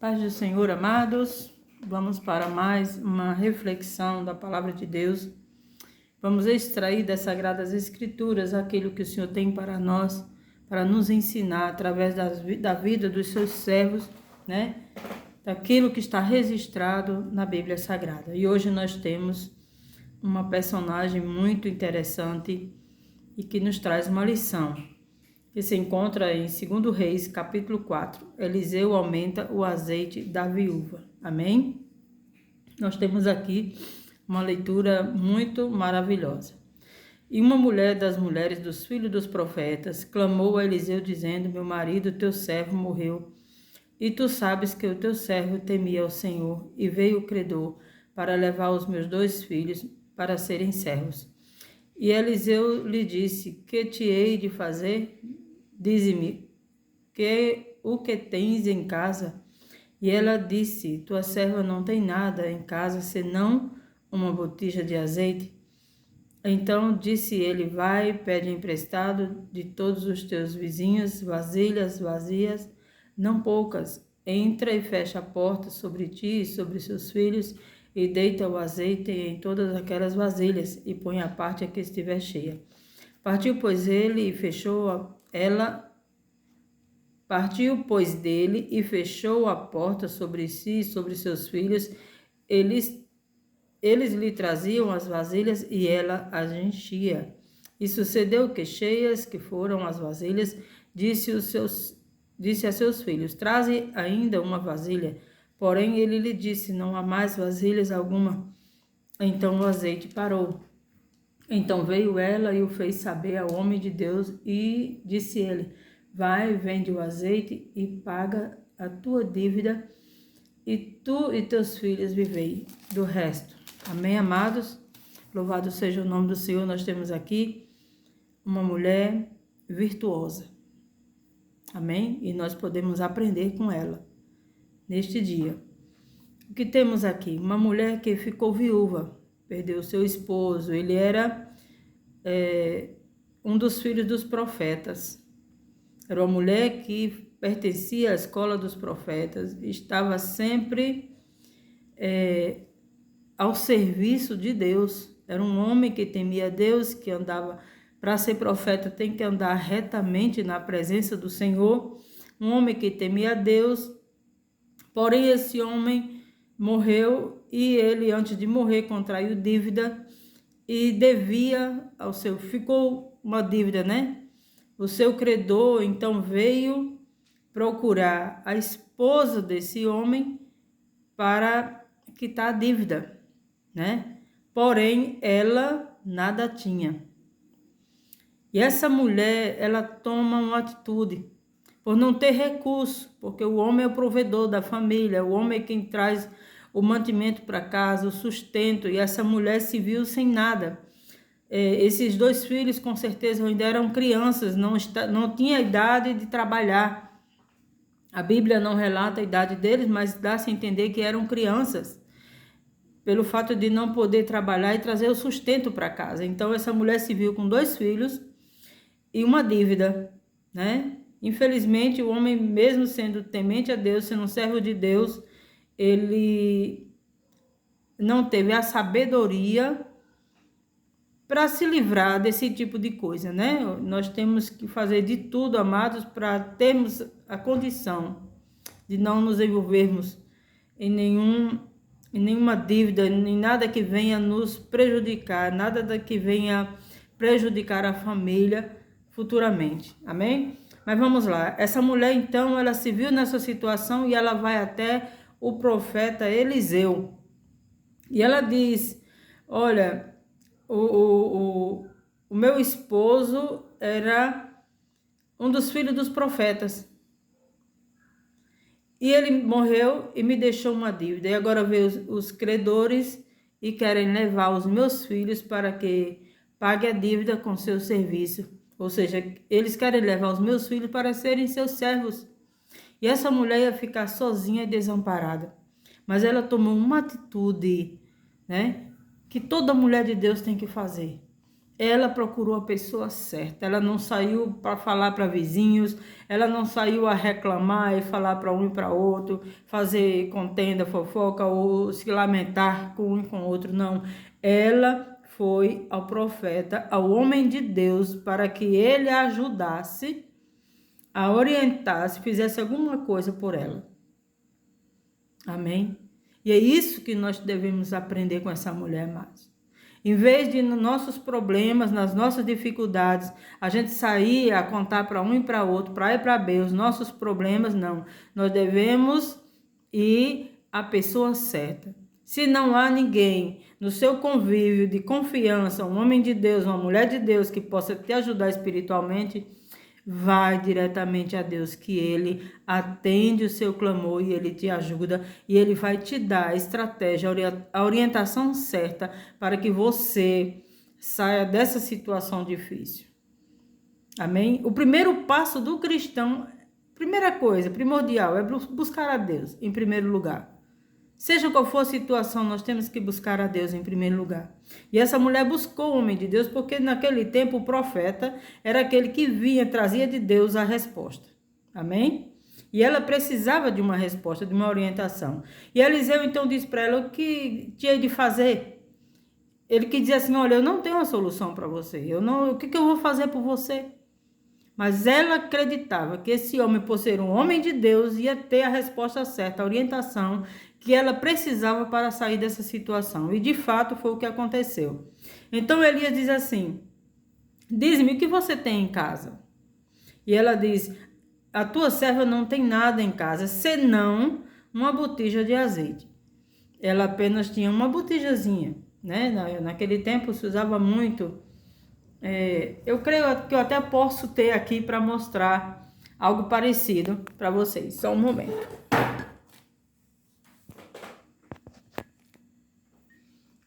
Paz do Senhor, amados, vamos para mais uma reflexão da Palavra de Deus. Vamos extrair das Sagradas Escrituras aquilo que o Senhor tem para nós, para nos ensinar através da vida dos seus servos, né? Daquilo que está registrado na Bíblia Sagrada. E hoje nós temos uma personagem muito interessante e que nos traz uma lição, que se encontra em 2 Reis, capítulo 4. Eliseu aumenta o azeite da viúva. Amém? Nós temos aqui uma leitura muito maravilhosa. E uma mulher das mulheres dos filhos dos profetas clamou a Eliseu, dizendo: meu marido, teu servo, morreu. E tu sabes que o teu servo temia ao Senhor, e veio o credor para levar os meus 2 filhos para serem servos. E Eliseu lhe disse: que te hei de fazer? Dize-me, o que tens em casa? E ela disse: tua serva não tem nada em casa, senão uma botija de azeite. Então disse ele: vai, pede emprestado de todos os teus vizinhos vasilhas vazias, não poucas. Entra e fecha a porta sobre ti e sobre seus filhos, e deita o azeite em todas aquelas vasilhas, e põe a parte a que estiver cheia. Partiu, pois, dele e fechou a porta sobre si e sobre seus filhos. Eles lhe traziam as vasilhas e ela as enchia. E sucedeu que, cheias que foram as vasilhas, disse a seus filhos: traze ainda uma vasilha. Porém ele lhe disse: não há mais vasilhas alguma. Então o azeite parou. Então veio ela e o fez saber ao homem de Deus, e disse ele: vai, vende o azeite e paga a tua dívida, e tu e teus filhos vivei do resto. Amém, amados? Louvado seja o nome do Senhor. Nós temos aqui uma mulher virtuosa. Amém? E nós podemos aprender com ela neste dia. O que temos aqui? Uma mulher que ficou viúva, perdeu seu esposo. Ele era um dos filhos dos profetas. Era uma mulher que pertencia à escola dos profetas, estava sempre ao serviço de Deus. Era um homem que temia Deus, que andava, para ser profeta tem que andar retamente na presença do Senhor. Um homem que temia Deus. Porém esse homem morreu, e ele, antes de morrer, contraiu dívida e devia ao seu, ficou uma dívida, né? O seu credor então veio procurar a esposa desse homem para quitar a dívida, né? Porém ela nada tinha. E essa mulher, ela toma uma atitude por não ter recurso, porque o homem é o provedor da família, o homem é quem traz o mantimento para casa, o sustento, e essa mulher se viu sem nada. Esses 2 filhos com certeza ainda eram crianças, não tinha idade de trabalhar. A Bíblia não relata a idade deles, mas dá-se a entender que eram crianças, pelo fato de não poder trabalhar e trazer o sustento para casa. Então essa mulher se viu com 2 filhos e uma dívida, né? Infelizmente, o homem, mesmo sendo temente a Deus, sendo um servo de Deus, ele não teve a sabedoria para se livrar desse tipo de coisa, né? Nós temos que fazer de tudo, amados, para termos a condição de não nos envolvermos em nenhuma dívida, em nada que venha nos prejudicar, nada que venha prejudicar a família futuramente. Amém? Mas vamos lá. Essa mulher, então, ela se viu nessa situação e ela vai até o profeta Eliseu. E ela diz: olha, o meu esposo era um dos filhos dos profetas. E ele morreu e me deixou uma dívida. E agora veio os credores e querem levar os meus filhos para que pague a dívida com seu serviço. Ou seja, eles querem levar os meus filhos para serem seus servos. E essa mulher ia ficar sozinha e desamparada. Mas ela tomou uma atitude, né, que toda mulher de Deus tem que fazer. ela procurou a pessoa certa. Ela não saiu para falar para vizinhos, ela não saiu a reclamar e falar para um e para outro, fazer contenda, fofoca ou se lamentar com um e com o outro. Não. Ela foi ao profeta, ao homem de Deus, para que ele a ajudasse, a orientasse, fizesse alguma coisa por ela. Amém? E é isso que nós devemos aprender com essa mulher, amados. Em vez de nos nossos problemas, nas nossas dificuldades, a gente sair a contar para um e para outro, para A e para B, os nossos problemas, não. Nós devemos ir à pessoa certa. Se não há ninguém no seu convívio de confiança, um homem de Deus, uma mulher de Deus que possa te ajudar espiritualmente, vai diretamente a Deus, que Ele atende o seu clamor e Ele te ajuda e Ele vai te dar a estratégia, a orientação certa para que você saia dessa situação difícil. Amém? O primeiro passo do cristão, primeira coisa, primordial, é buscar a Deus em primeiro lugar. Seja qual for a situação, nós temos que buscar a Deus em primeiro lugar. E essa mulher buscou o homem de Deus, porque naquele tempo o profeta era aquele que vinha, trazia de Deus a resposta. Amém? E ela precisava de uma resposta, de uma orientação. E Eliseu então disse para ela o que tinha de fazer. Ele que dizia assim, olha, eu não tenho uma solução para você. O que eu vou fazer por você? Mas ela acreditava que esse homem, por ser um homem de Deus, ia ter a resposta certa, a orientação que ela precisava para sair dessa situação. E de fato foi o que aconteceu. Então Elias diz assim, diz-me o que você tem em casa. E ela diz, a tua serva não tem nada em casa, senão uma botija de azeite. Ela apenas tinha uma botijazinha, né? Naquele tempo se usava muito. Eu creio que eu até posso ter aqui para mostrar algo parecido para vocês. Só um momento.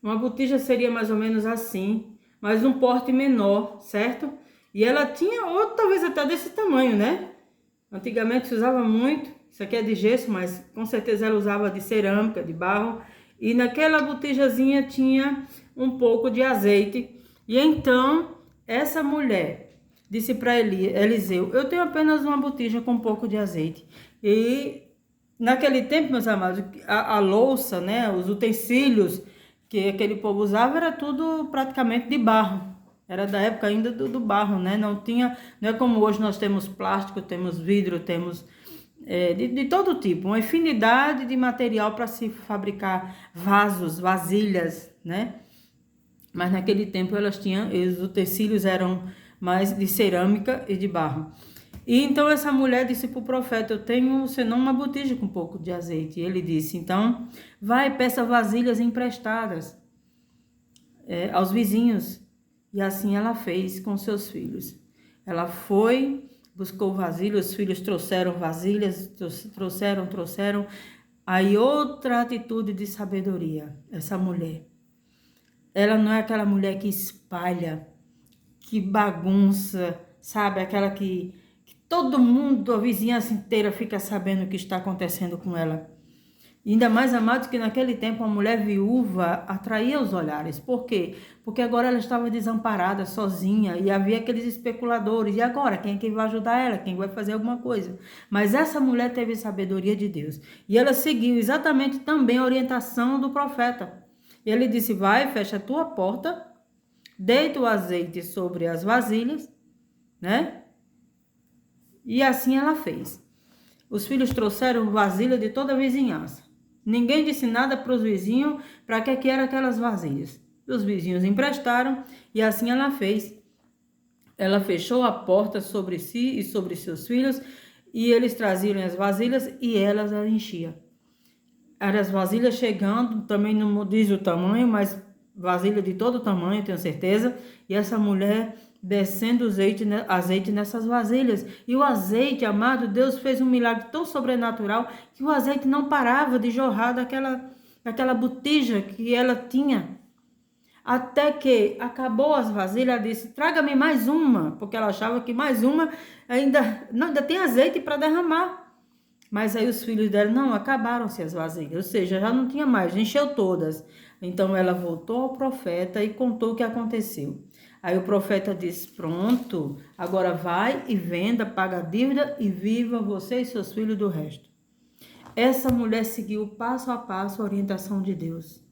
Uma botija seria mais ou menos assim, mas um porte menor, certo? E ela tinha, ou talvez até desse tamanho, né? Antigamente se usava muito, isso aqui é de gesso, mas com certeza ela usava de cerâmica, de barro. E naquela botijazinha tinha um pouco de azeite. E então, essa mulher disse para Eliseu, eu tenho apenas uma botija com um pouco de azeite. E naquele tempo, meus amados, a louça, né, os utensílios que aquele povo usava era tudo praticamente de barro. Era da época ainda do barro, né? Não é como hoje nós temos plástico, temos vidro, temos de todo tipo, uma infinidade de material para se fabricar vasos, vasilhas, né? Mas naquele tempo os utensílios eram mais de cerâmica e de barro. E então essa mulher disse para o profeta, eu tenho senão uma botija com um pouco de azeite. E ele disse, então vai, peça vasilhas emprestadas aos vizinhos. E assim ela fez com seus filhos. Ela foi, buscou vasilhas, os filhos trouxeram vasilhas, trouxeram. Aí outra atitude de sabedoria, essa mulher. Ela não é aquela mulher que espalha, que bagunça, sabe? Aquela que todo mundo, a vizinhança inteira fica sabendo o que está acontecendo com ela. E ainda mais, amados, que naquele tempo a mulher viúva atraía os olhares. Por quê? Porque agora ela estava desamparada, sozinha, e havia aqueles especuladores. E agora, quem é que vai ajudar ela? Quem vai fazer alguma coisa? Mas essa mulher teve sabedoria de Deus. E ela seguiu exatamente também a orientação do profeta. Ele disse, vai, fecha a tua porta, deita o azeite sobre as vasilhas, né? E assim ela fez. Os filhos trouxeram vasilha de toda a vizinhança. Ninguém disse nada para os vizinhos para que eram aquelas vasilhas. Os vizinhos emprestaram e assim ela fez. Ela fechou a porta sobre si e sobre seus filhos e eles traziam as vasilhas e elas as enchiam. Eram as vasilhas chegando, também não diz o tamanho, mas vasilha de todo tamanho, tenho certeza. E essa mulher descendo azeite nessas vasilhas. E o azeite, amado, Deus fez um milagre tão sobrenatural que o azeite não parava de jorrar daquela botija que ela tinha. Até que acabou as vasilhas, ela disse, traga-me mais uma, porque ela achava que mais uma ainda tem azeite para derramar. Mas aí os filhos dela, não, acabaram-se as vasilhas, ou seja, já não tinha mais, encheu todas. Então ela voltou ao profeta e contou o que aconteceu. Aí o profeta disse, pronto, agora vai e venda, paga a dívida e viva você e seus filhos do resto. Essa mulher seguiu passo a passo a orientação de Deus,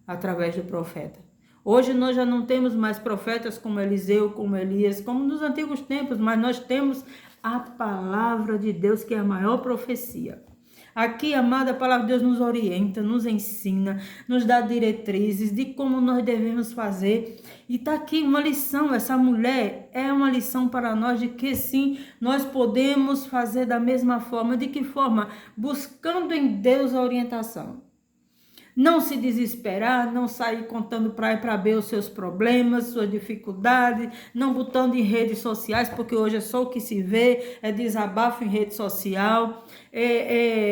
através do profeta. Hoje nós já não temos mais profetas como Eliseu, como Elias, como nos antigos tempos, mas nós temos a palavra de Deus, que é a maior profecia. Aqui, amada, a palavra de Deus nos orienta, nos ensina, nos dá diretrizes de como nós devemos fazer. E está aqui uma lição, essa mulher é uma lição para nós de que sim, nós podemos fazer da mesma forma. De que forma? Buscando em Deus a orientação. Não se desesperar, não sair contando para A e para B os seus problemas, suas dificuldades, não botando em redes sociais, porque hoje é só o que se vê, é desabafo em rede social,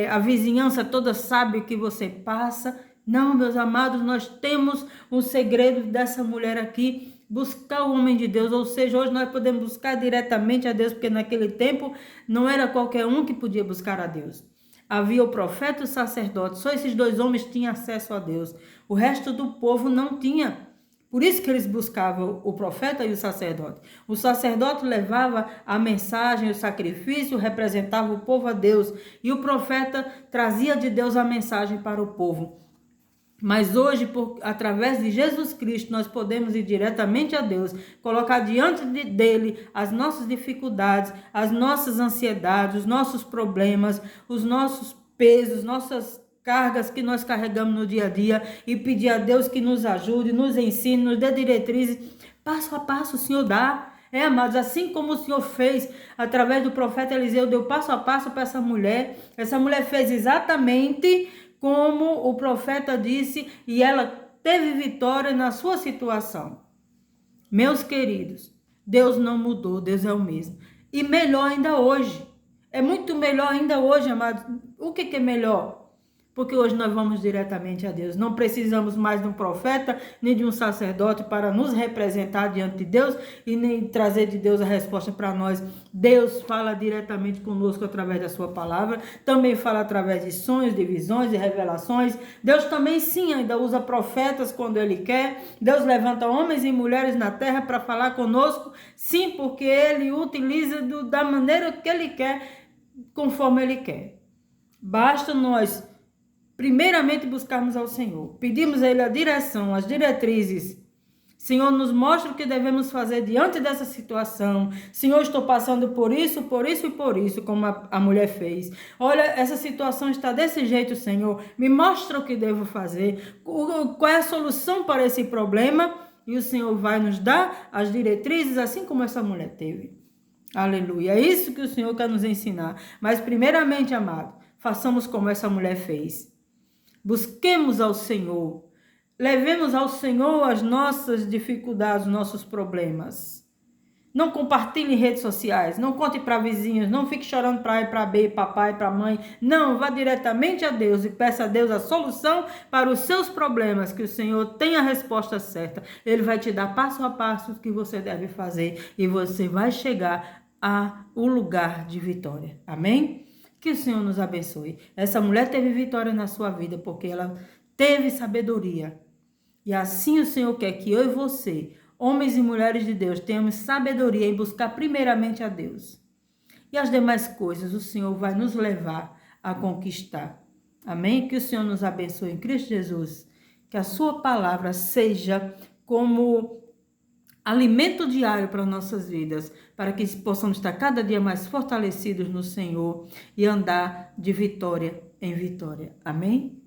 a vizinhança toda sabe o que você passa. Não, meus amados, nós temos um segredo dessa mulher aqui, buscar o homem de Deus, ou seja, hoje nós podemos buscar diretamente a Deus, porque naquele tempo não era qualquer um que podia buscar a Deus. Havia o profeta e o sacerdote, só esses dois homens tinham acesso a Deus. O resto do povo não tinha. Por isso que eles buscavam o profeta e o sacerdote. O sacerdote levava a mensagem, o sacrifício, representava o povo a Deus. E o profeta trazia de Deus a mensagem para o povo. Mas hoje, através de Jesus Cristo, nós podemos ir diretamente a Deus, colocar diante dele as nossas dificuldades, as nossas ansiedades, os nossos problemas, os nossos pesos, nossas cargas que nós carregamos no dia a dia e pedir a Deus que nos ajude, nos ensine, nos dê diretrizes. Passo a passo o Senhor dá. Amados, assim como o Senhor fez através do profeta Eliseu, deu passo a passo para essa mulher. Essa mulher fez exatamente como o profeta disse, e ela teve vitória na sua situação. Meus queridos, Deus não mudou, Deus é o mesmo. E melhor ainda hoje. É muito melhor ainda hoje, amados. O que é melhor? Porque hoje nós vamos diretamente a Deus. Não precisamos mais de um profeta, nem de um sacerdote para nos representar diante de Deus e nem trazer de Deus a resposta para nós. Deus fala diretamente conosco através da sua palavra. Também fala através de sonhos, de visões e revelações. Deus também sim ainda usa profetas quando Ele quer. Deus levanta homens e mulheres na terra para falar conosco. Sim, porque Ele utiliza da maneira que Ele quer, conforme Ele quer. Basta nós primeiramente buscarmos ao Senhor, pedimos a Ele a direção, as diretrizes. Senhor, nos mostra o que devemos fazer diante dessa situação. Senhor, estou passando por isso e por isso, como a mulher fez. Olha, essa situação está desse jeito, Senhor. Me mostra o que devo fazer. Qual é a solução para esse problema? E o Senhor vai nos dar as diretrizes, assim como essa mulher teve. Aleluia. É isso que o Senhor quer nos ensinar. Mas primeiramente, amado, façamos como essa mulher fez. Busquemos ao Senhor, levemos ao Senhor as nossas dificuldades, nossos problemas. Não compartilhe em redes sociais, não conte para vizinhos, não fique chorando para A e para B, papai, para mãe. Não, vá diretamente a Deus e peça a Deus a solução para os seus problemas, que o Senhor tem a resposta certa. Ele vai te dar passo a passo o que você deve fazer e você vai chegar ao lugar de vitória. Amém? Que o Senhor nos abençoe. Essa mulher teve vitória na sua vida porque ela teve sabedoria. E assim o Senhor quer que eu e você, homens e mulheres de Deus, tenhamos sabedoria em buscar primeiramente a Deus. E as demais coisas o Senhor vai nos levar a conquistar. Amém? Que o Senhor nos abençoe em Cristo Jesus. Que a sua palavra seja como alimento diário para nossas vidas, para que possamos estar cada dia mais fortalecidos no Senhor e andar de vitória em vitória. Amém?